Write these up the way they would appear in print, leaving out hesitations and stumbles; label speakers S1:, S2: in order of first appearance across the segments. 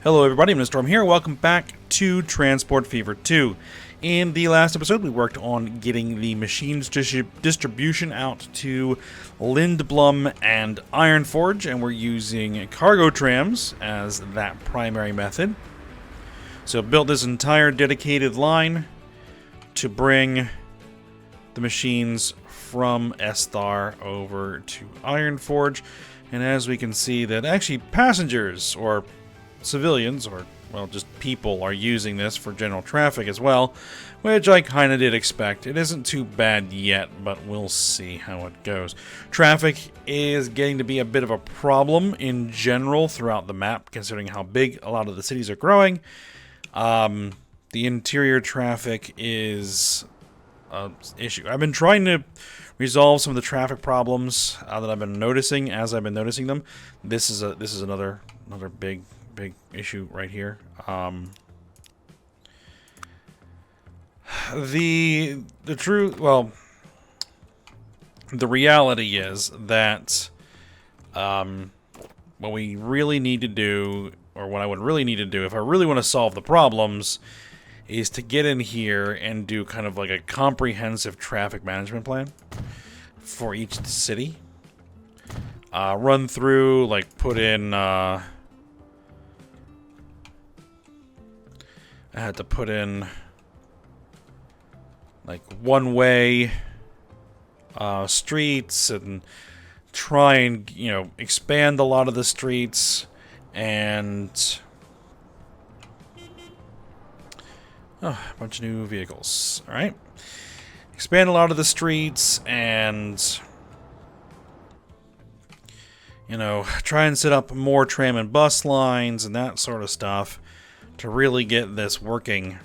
S1: Hello everybody, I'm Storm here. Welcome back to Transport Fever 2. In the last episode, we worked on getting the machines distribution out to Lindblum and Ironforge, and we're using cargo trams as that primary method. So built this entire dedicated line to bring the machines from Esthar over to Ironforge. And as we can see that actually passengers or civilians, or, well, just people are using this for general traffic as well, which I kind of did expect. It isn't too bad yet, but we'll see how it goes. Traffic is getting to be a bit of a problem in general throughout the map, considering how big a lot of the cities are growing. The interior traffic is an issue. I've been trying to resolve some of the traffic problems that I've been noticing as I've been noticing them. This is another big issue right here. The reality is that what we really need to do, or what I would really need to do if I really want to solve the problems, is to get in here and do kind of like a comprehensive traffic management plan for each city. Run through, like, put in I had to put in like one-way streets and try and, expand a lot of the streets and a bunch of new vehicles. All right. Expand a lot of the streets and, try and set up more tram and bus lines and that sort of stuff to really get this working.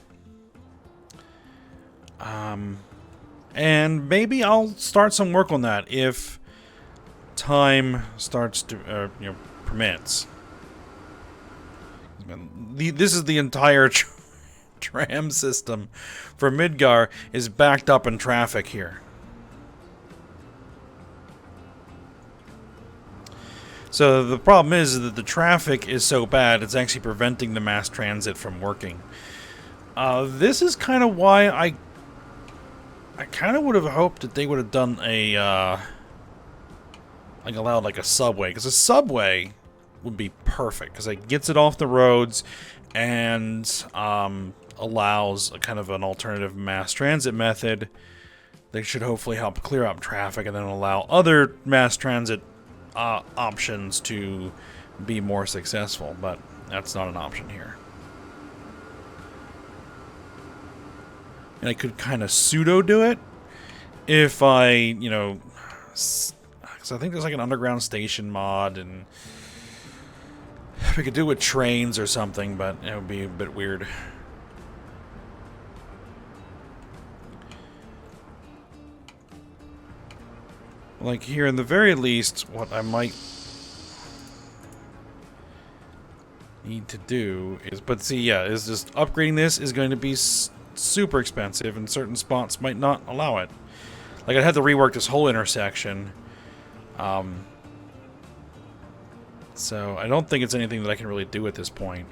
S1: And maybe I'll start some work on that if time starts to, permits. This is the entire tram system for Midgar is backed up in traffic here. So the problem is that the traffic is so bad, it's actually preventing the mass transit from working. This is kind of why I kind of would have hoped that they would have done a, allowed like a subway. Because a subway would be perfect, because it gets it off the roads and allows a kind of an alternative mass transit method. They should hopefully help clear up traffic and then allow other mass transit options to be more successful, but that's not an option here. And I could kind of pseudo do it if I, because I think there's like an underground station mod, and we could do it with trains or something, but it would be a bit weird. Like here, in the very least, what I might need to do is, is just upgrading this is going to be super expensive, and certain spots might not allow it. Like, I'd have to rework this whole intersection. So I don't think it's anything that I can really do at this point.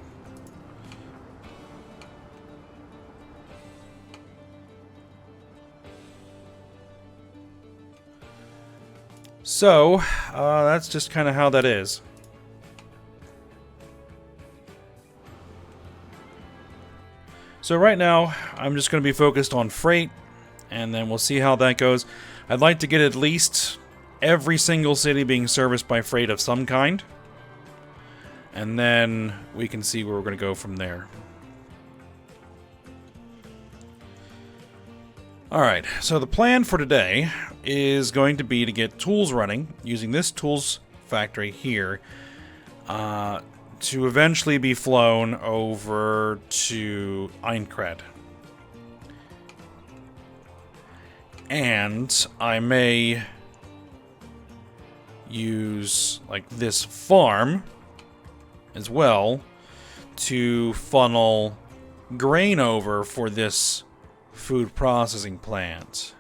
S1: So, that's just kind of how that is. So right now, I'm just going to be focused on freight, and then we'll see how that goes. I'd like to get at least every single city being serviced by freight of some kind. And then we can see where we're going to go from there. Alright, so the plan for today is going to be to get tools running using this tools factory here to eventually be flown over to Aincrad. And I may use like this farm as well to funnel grain over for this food processing plant.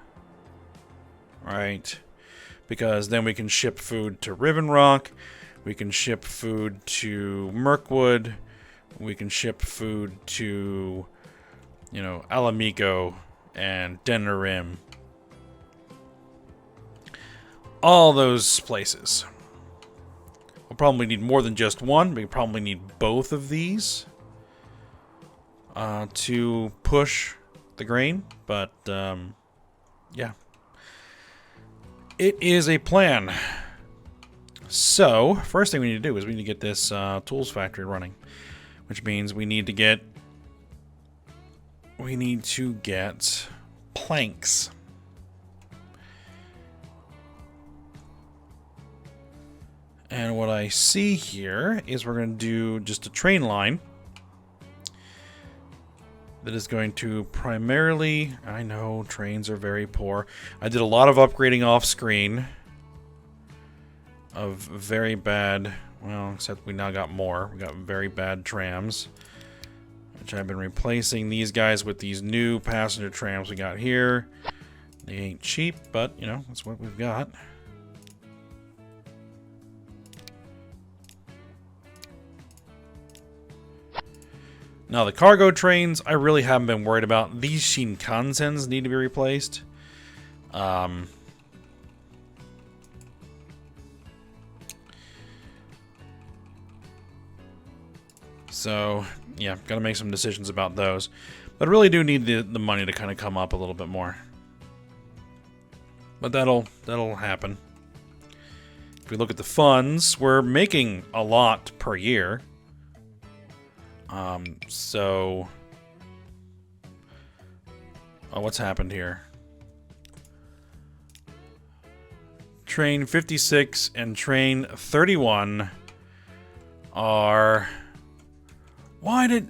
S1: Right? Because then we can ship food to Riven Rock, we can ship food to Mirkwood, we can ship food to, you know, Alamico and Denerim. All those places. We'll probably need more than just one. We probably need both of these to push the grain. But, yeah. It is a plan. So, first thing we need to do is we need to get this tools factory running. Which means we need to get planks. And what I see here is we're going to do just a train line that is going to primarily... I know, trains are very poor. I did a lot of upgrading off screen of very bad... Well, except we now got more. We got very bad trams, which I've been replacing these guys with these new passenger trams we got here. They ain't cheap, but, you know, that's what we've got. Now, the cargo trains, I really haven't been worried about. These Shinkansens need to be replaced. So, yeah, gotta make some decisions about those. But I really do need the money to kind of come up a little bit more. But that'll happen. If we look at the funds, we're making a lot per year. So... Oh, what's happened here? Train 56 and train 31 are... Why did...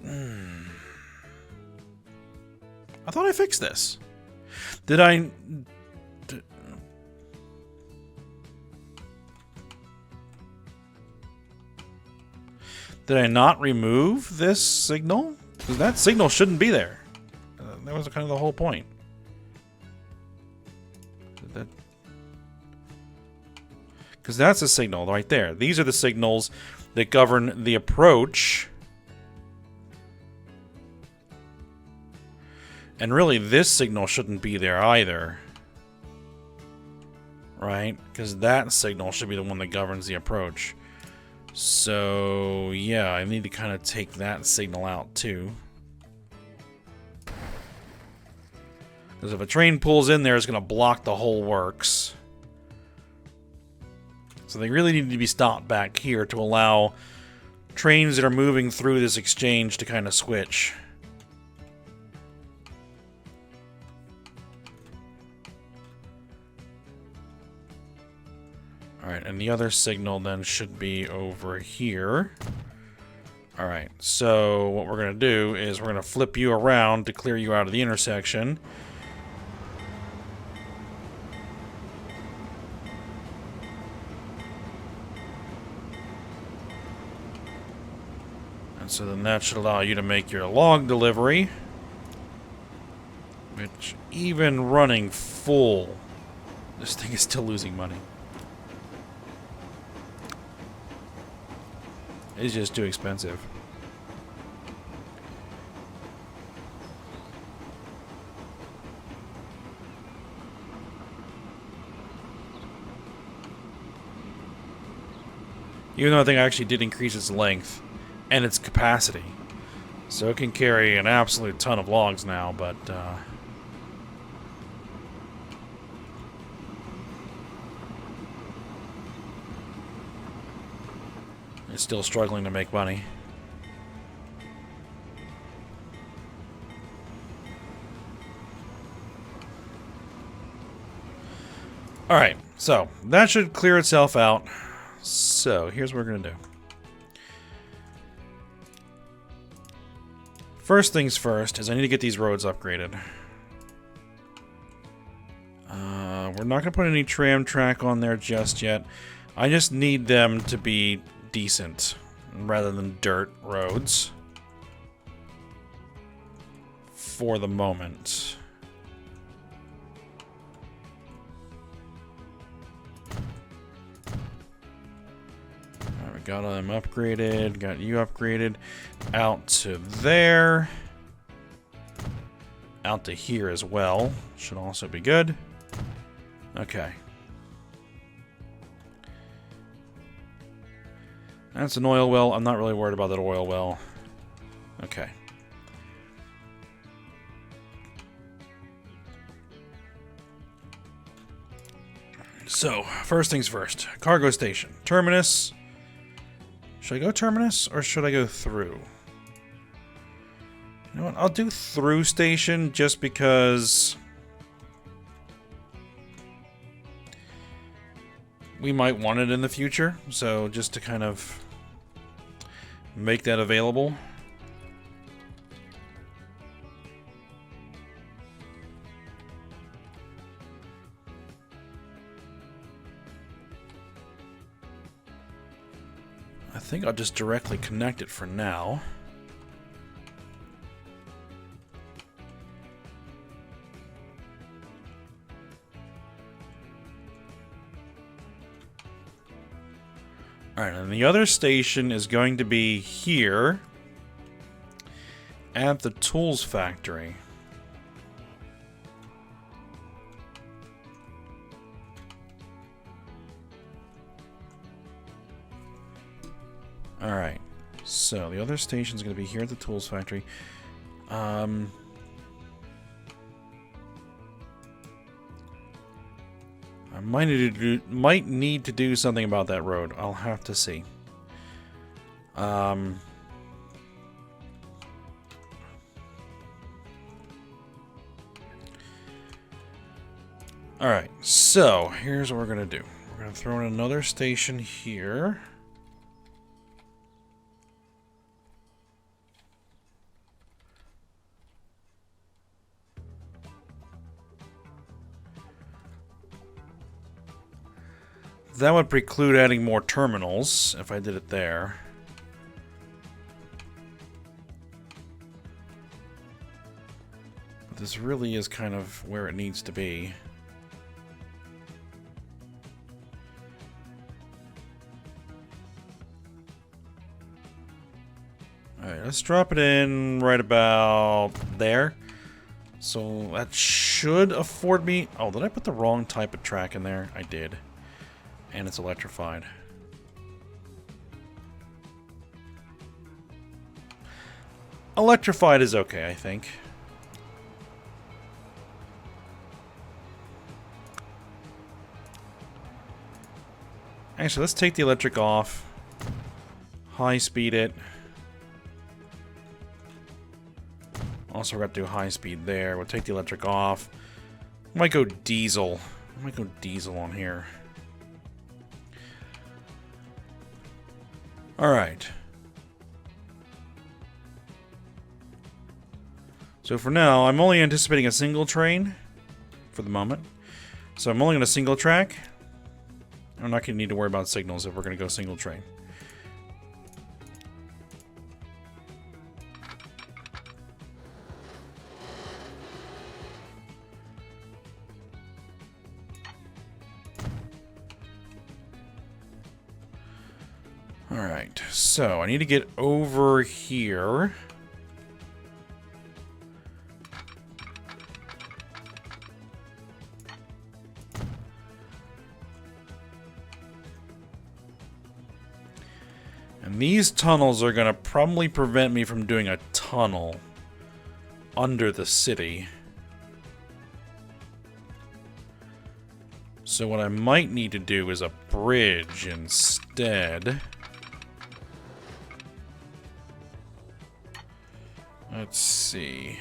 S1: I thought I fixed this. Did I... Did I not remove this signal? Because that signal shouldn't be there. That was kind of the whole point. Because that's a signal right there. These are the signals that govern the approach. And really, this signal shouldn't be there either. Right? Because that signal should be the one that governs the approach. So, yeah, I need to kind of take that signal out too. Because if a train pulls in there, it's going to block the whole works. So they really need to be stopped back here to allow trains that are moving through this exchange to kind of switch. Alright, and the other signal then should be over here. Alright, so what we're going to do is we're going to flip you around to clear you out of the intersection. And so then that should allow you to make your log delivery. Which, even running full, this thing is still losing money. It's just too expensive. Even though I think I actually did increase its length and its capacity. So it can carry an absolute ton of logs now, but it's still struggling to make money. Alright, so that should clear itself out. So here's what we're going to do. First things first is I need to get these roads upgraded. We're not going to put any tram track on there just yet. I just need them to be decent rather than dirt roads for the moment. There we got them upgraded. Got you upgraded. Out to there. Out to here as well. Should also be good. Okay. That's an oil well. I'm not really worried about that oil well. Okay. So, first things first. Cargo station. Terminus. Should I go terminus or should I go through? You know what? I'll do through station just because we might want it in the future. So, just to kind of make that available. I think I'll just directly connect it for now. Alright, and the other station is going to be here at the tools factory. Alright, so the other station is going to be here at the tools factory. I might need to do something about that road. I'll have to see. Alright, so here's what we're going to do. We're going to throw in another station here. That would preclude adding more terminals if I did it there. But this really is kind of where it needs to be. Alright, let's drop it in right about there. So that should afford me... Oh, did I put the wrong type of track in there? I did. And it's electrified. Electrified is okay, I think. Actually, let's take the electric off. High speed it. Also, we're going to do high speed there. We'll take the electric off. Might go diesel. I might go diesel on here. Alright. So for now, I'm only anticipating a single train for the moment. So I'm only going to single track. I'm not going to need to worry about signals if we're going to go single train. Alright, so I need to get over here. And these tunnels are going to probably prevent me from doing a tunnel under the city. So what I might need to do is a bridge instead. Let's see.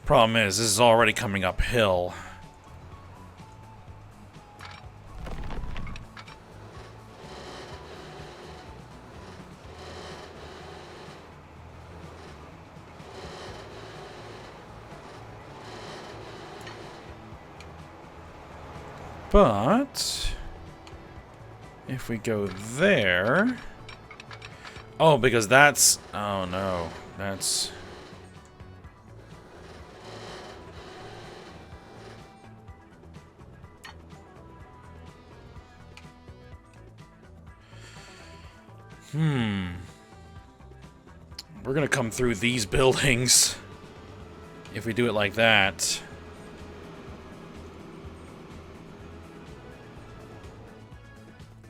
S1: Problem is, this is already coming uphill. But If we go there... Oh, because that's... Oh, no. That's... We're gonna come through these buildings if we do it like that.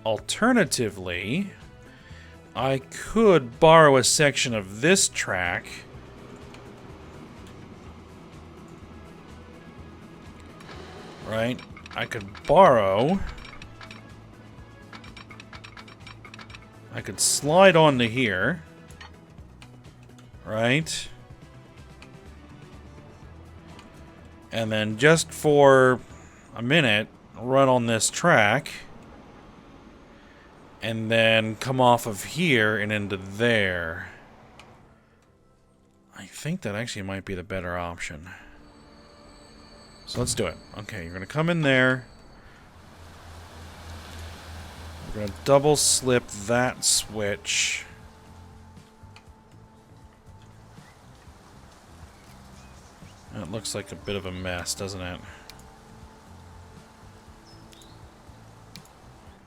S1: Alternatively, I could borrow a section of this track. Right? I could borrow... I could slide onto here. Right? And then just for a minute, run on this track. And then come off of here and into there. I think that actually might be the better option. So let's do it. Okay, you're going to come in there. We're going to double slip that switch. That looks like a bit of a mess, doesn't it?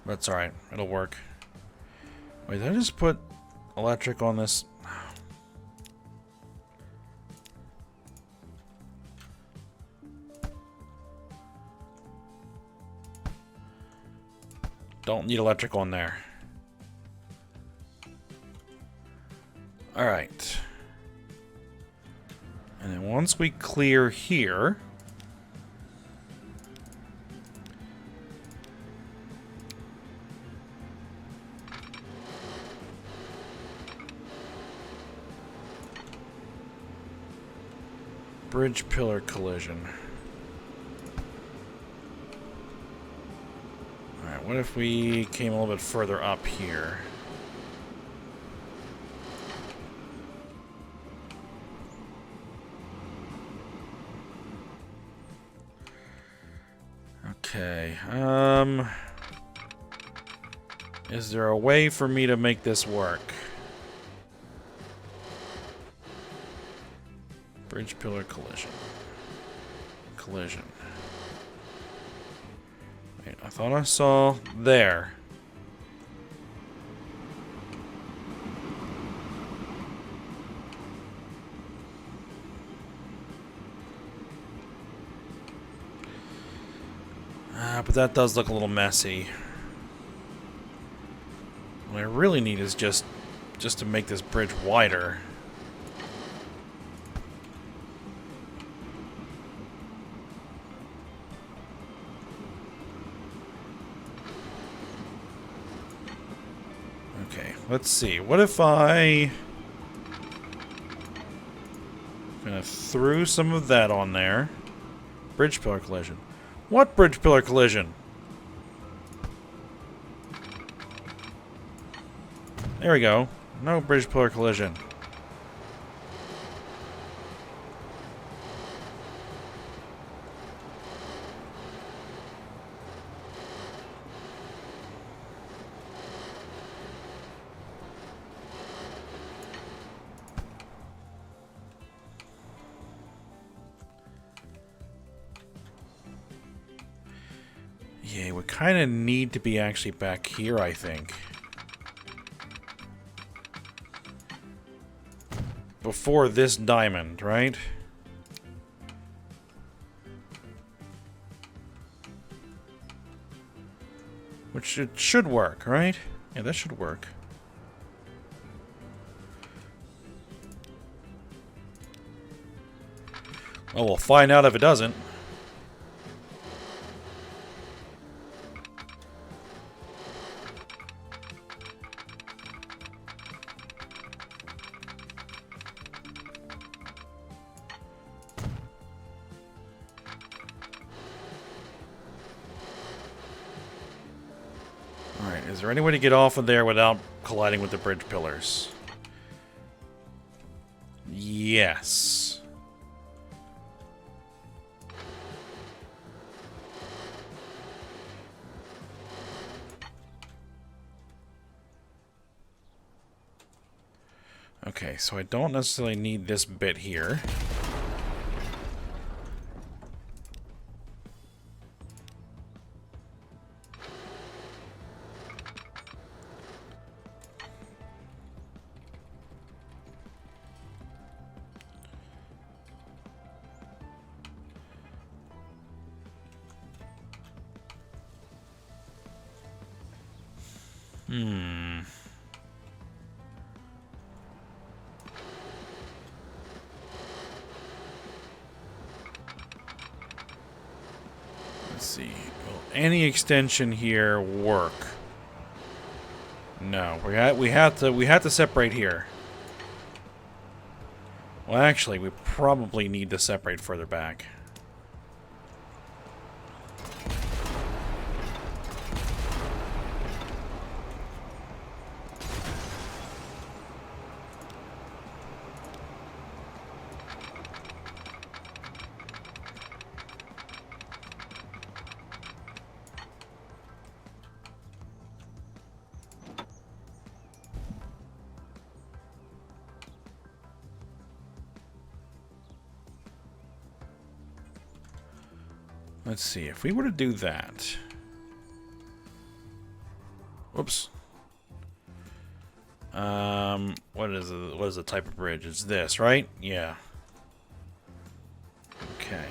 S1: That's alright. It'll work. Wait, did I just put electric on this? Don't need electric on there. Alright. And then once we clear here... Bridge pillar collision. Alright, what if we came a little bit further up here? Okay, is there a way for me to make this work? Bridge pillar collision. Collision. Wait, I thought I saw there. But that does look a little messy. What I really need is just to make this bridge wider. Okay, let's see. What if I kind of threw some of that on there? Bridge pillar collision. What bridge pillar collision? There we go. No bridge pillar collision. Yeah, we kind of need to be actually back here, I think. Before this diamond, right? Which it should work, right? Yeah, that should work. Well, we'll find out if it doesn't. Alright, is there any way to get off of there without colliding with the bridge pillars? Yes. Okay, so I don't necessarily need this bit here. Let's see. Will any extension here work? No, we have to separate here. Well, actually, we probably need to separate further back. Let's see, if we were to do that... Whoops. What is the type of bridge? It's this, right? Yeah. Okay.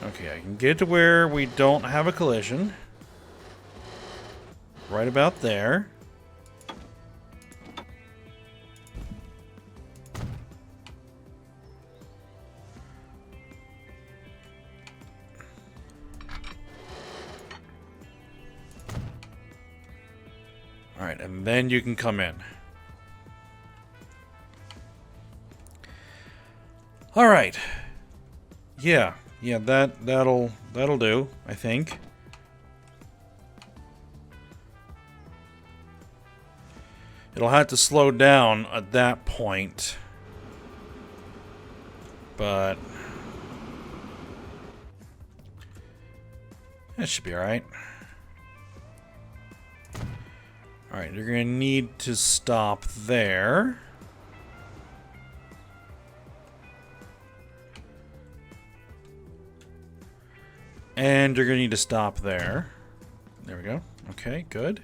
S1: Okay, I can get to where we don't have a collision. Right about there. Alright, and then you can come in. Alright. Yeah, that'll do, I think. It'll have to slow down at that point. But that should be alright. Alright, you're going to need to stop there. And you're going to need to stop there. There we go. Okay, good.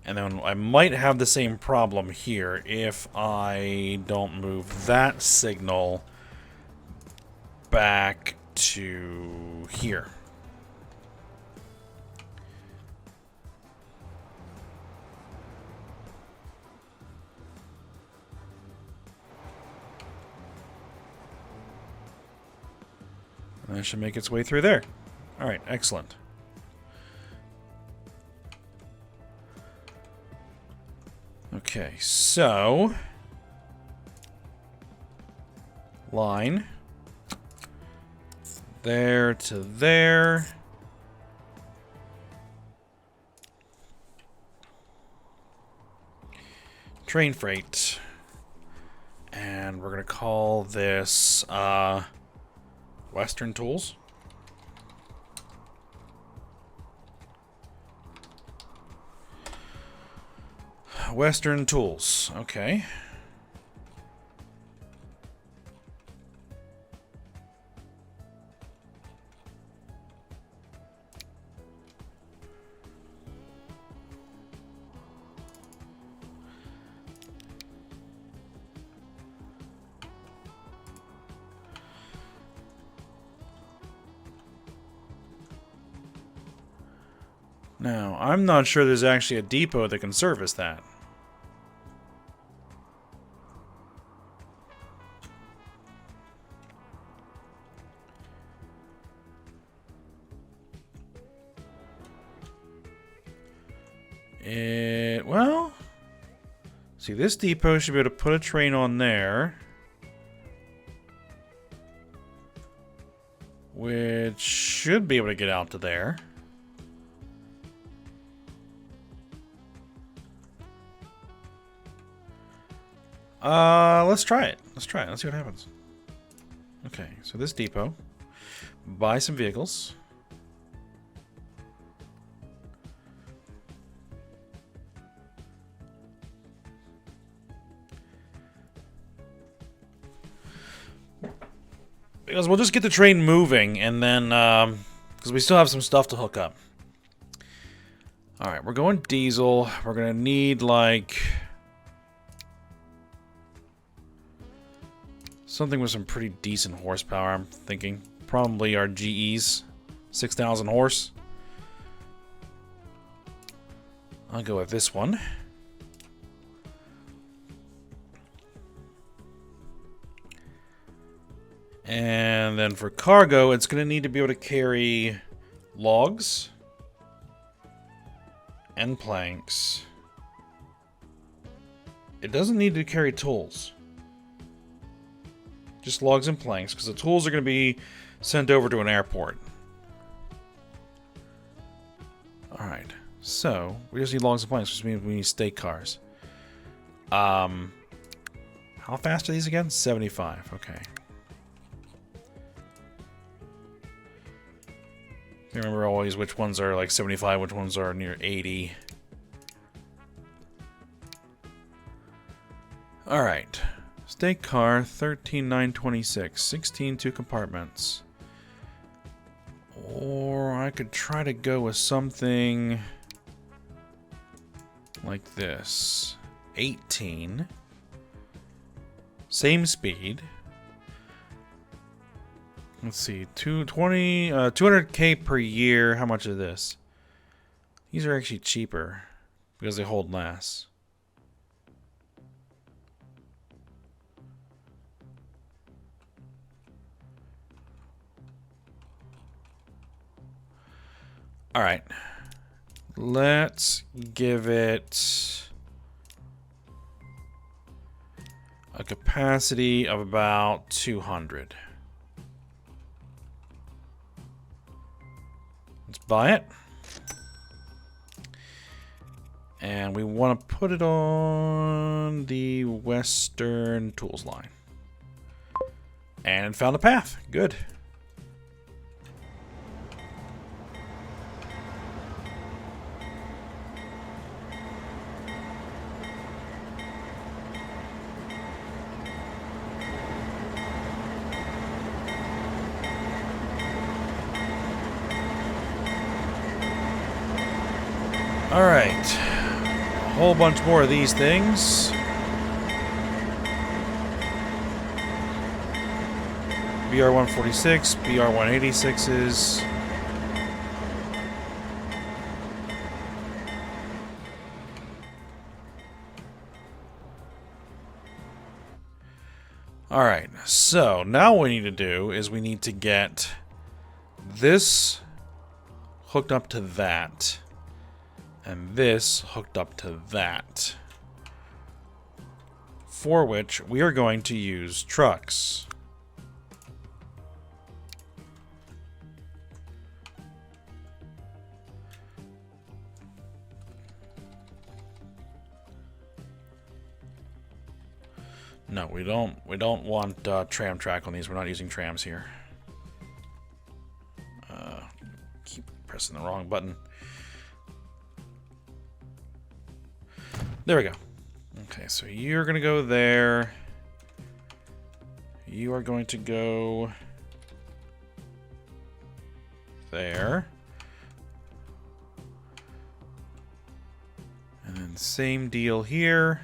S1: And then I might have the same problem here if I don't move that signal back to here. And that should make its way through there. Alright, excellent. Okay, so... line. There to there. Train freight. And we're going to call this... Western Tools. Western Tools. Okay. Now, I'm not sure there's actually a depot that can service that. Well, see, this depot should be able to put a train on there. Which should be able to get out to there. Let's try it. Let's try it. Let's see what happens. Okay, so this depot. Buy some vehicles. Because we'll just get the train moving, and then, because we still have some stuff to hook up. Alright, we're going diesel. We're going to need, like, something with some pretty decent horsepower, I'm thinking. Probably our GEs. 6,000 horse. I'll go with this one. And then for cargo, it's going to need to be able to carry logs and planks. It doesn't need to carry tools. Just logs and planks, because the tools are going to be sent over to an airport. Alright, so we just need logs and planks, which means we need stake cars. How fast are these again? 75, okay. I remember always which ones are like 75, which ones are near 80. Alright. Stake car, 13,926. 16 two compartments. Or I could try to go with something like this. 18. Same speed. Let's see, 200K per year. How much is this? These are actually cheaper because they hold less. All right, let's give it a capacity of about 200. Let's buy it. And we want to put it on the Western Tools line. And found a path. Good. Alright, a whole bunch more of these things. BR-146, BR-186s. Alright, so now what we need to do is we need to get this hooked up to that. And this hooked up to that. For which we are going to use trucks. No, we don't want tram track on these. We're not using trams here. Keep pressing the wrong button. There we go. Okay, so you're going to go there. You are going to go there. And then same deal here.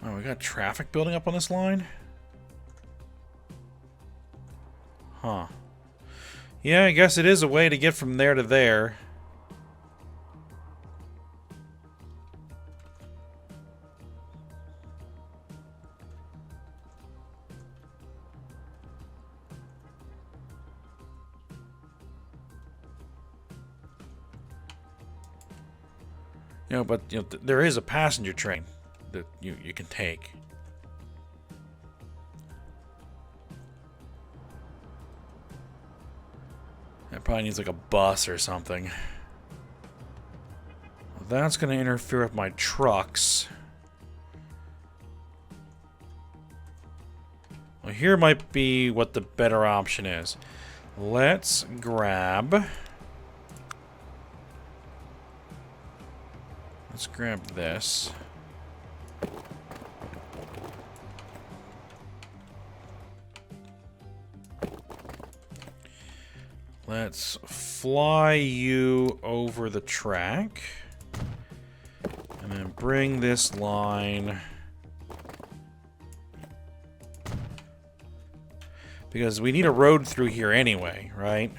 S1: Oh, we got traffic building up on this line? Huh. Yeah, I guess it is a way to get from there to there. You know, but you know, there is a passenger train that you can take. It probably needs like a bus or something. Well, that's going to interfere with my trucks. Well, here might be what the better option is. Let's grab Let's grab this. Let's fly you over the track. And then bring this line. Because we need a road through here anyway, right?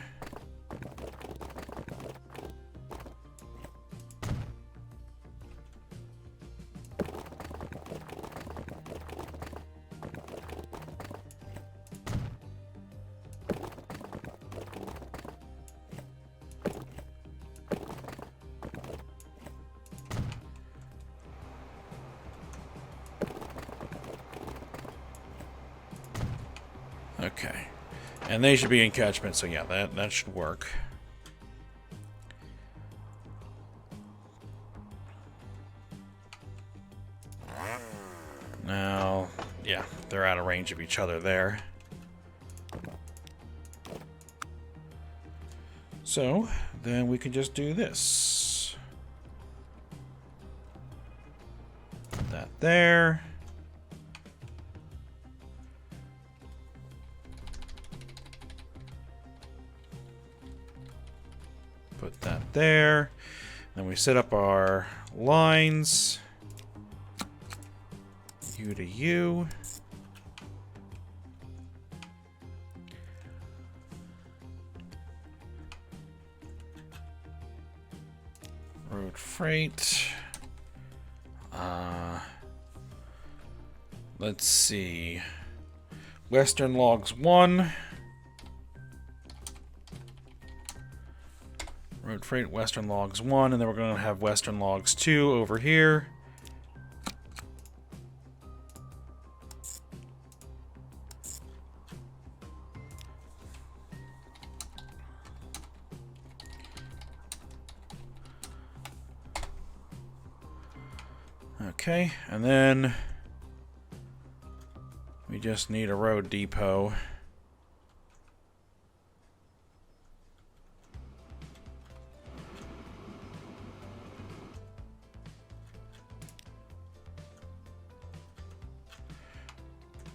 S1: Okay. And they should be in catchment, so yeah, that should work. Now, yeah, they're out of range of each other there. So, then we can just do this. Put that there. Put that there. Then we set up our lines. U to U. Road freight. Let's see. Western logs 1. Road freight, Western logs 1, and then we're going to have Western logs 2 over here. Okay, and then we just need a road depot.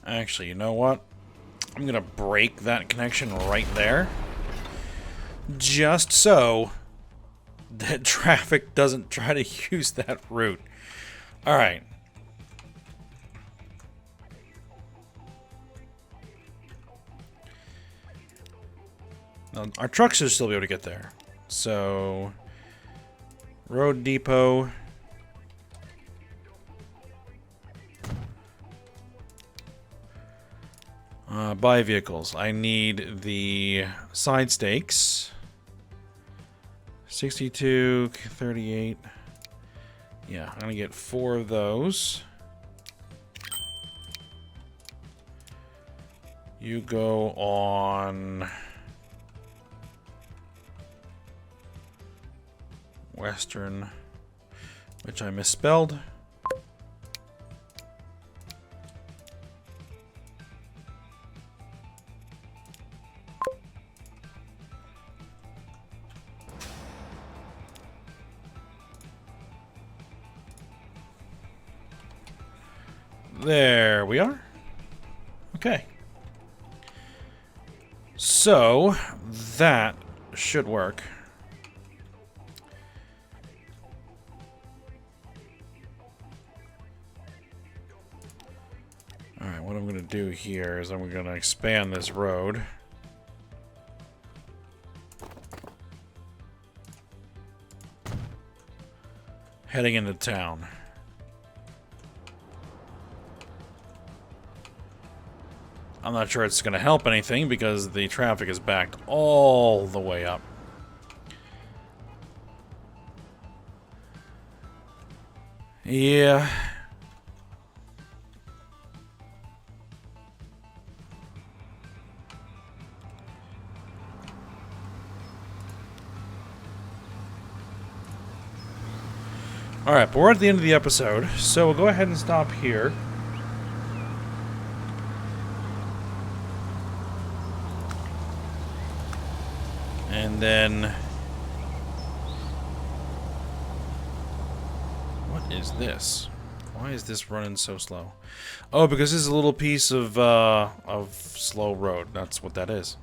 S1: Actually, you know what? I'm gonna break that connection right there. Just so that traffic doesn't try to use that route. Alright. Now, our trucks should still be able to get there. So, road depot. Buy vehicles. I need the side stakes. 62, 38. Yeah, I'm gonna get 4 of those. You go on Western, which I misspelled. There we are. Okay. So, that should work. Alright, what I'm going to do here is I'm going to expand this road. Heading into town. I'm not sure it's going to help anything because the traffic is backed all the way up. Yeah. Alright, but we're at the end of the episode, so we'll go ahead and stop here. And then is this? Why is this running so slow? Oh, because this is a little piece of slow road. That's what that is.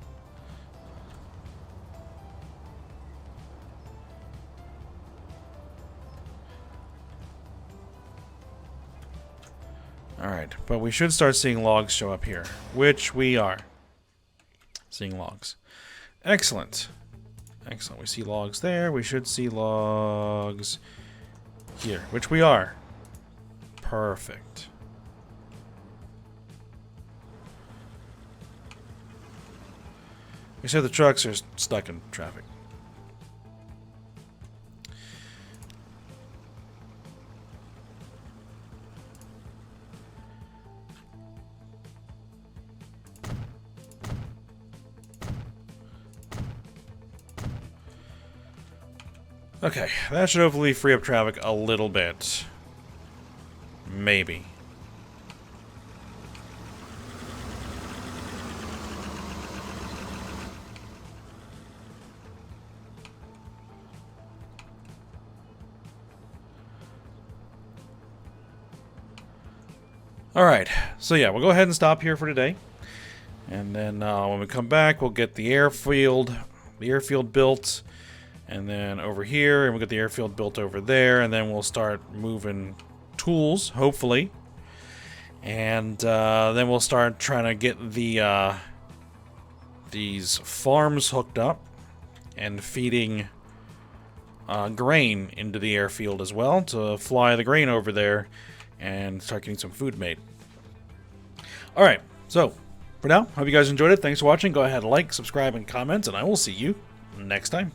S1: Alright, but we should start seeing logs show up here, which we are. Seeing logs. Excellent. Excellent. We see logs there. We should see logs here, which we are. Perfect. Except the trucks are stuck in traffic. Okay, that should hopefully free up traffic a little bit. Maybe. Alright, so yeah, we'll go ahead and stop here for today. And then when we come back, we'll get the airfield built. And then over here, and we'll get the airfield built over there. And then we'll start moving tools, hopefully. And then we'll start trying to get the these farms hooked up and feeding grain into the airfield as well to fly the grain over there and start getting some food made. Alright, so for now, hope you guys enjoyed it. Thanks for watching. Go ahead and like, subscribe, and comment, and I will see you next time.